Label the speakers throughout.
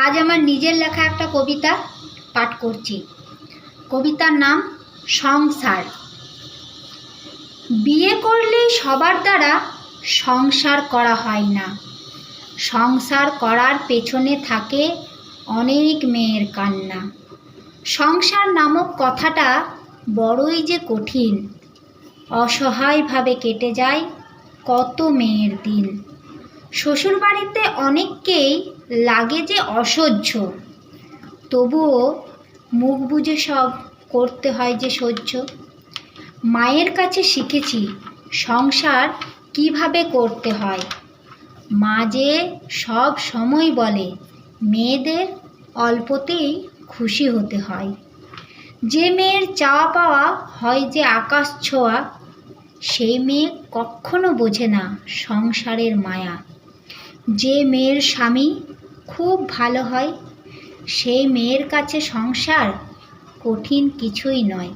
Speaker 1: আজ আমার নিজের লেখা একটা কবিতা পাঠ করছি। কবিতার নাম সংসার। বিয়ে করলেই সবার দ্বারা সংসার করা হয় না। সংসার করার পেছনে থাকে অনেক মেয়ের কান্না। সংসার নামক কথাটা বড়ই যে কঠিন। অসহায়ভাবে কেটে যায় কত মেয়ের দিন। শ্বশুরবাড়িতে অনেককেই লাগে যে অসহ্য, তবুও মুখ বুজে সব করতে হয় যে সহ্য। মায়ের কাছে শিখেছি সংসার কিভাবে করতে হয়। মা যে সব সময় বলে মেয়েদের অল্পতেই খুশি হতে হয়। যে মেয়ের চাওয়া পাওয়া হয় যে আকাশ ছোঁয়া, সেই মেয়ে কখনো বোঝে না সংসারের মায়া। যে মেয়ের স্বামী খুব ভালো হয়, সেই মেয়ের কাছে সংসার কঠিন কিছুই নয়।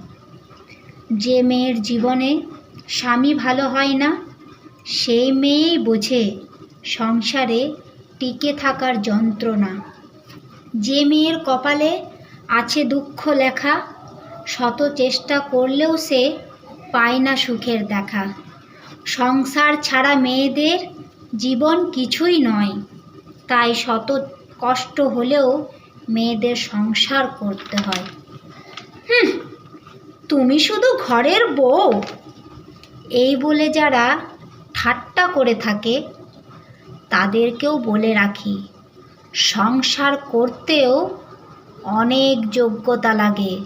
Speaker 1: যে মেয়ের জীবনে স্বামী ভালো হয় না, সেই মেয়েই বোঝে সংসারে টিকে থাকার যন্ত্রণা। যে মেয়ের কপালে আছে দুঃখ লেখা, শত চেষ্টা করলেও সে পায় না সুখের দেখা। সংসার ছাড়া মেয়েদের জীবন কিছুই নয়, তাই শত কষ্ট হলেও মেয়েদের সংসার করতে হয়। তুমি শুধু ঘরের বউ, এই বলে যারা ঠাট্টা করে থাকে, তাদেরকেও বলে রাখি সংসার করতেও অনেক যোগ্যতা লাগে।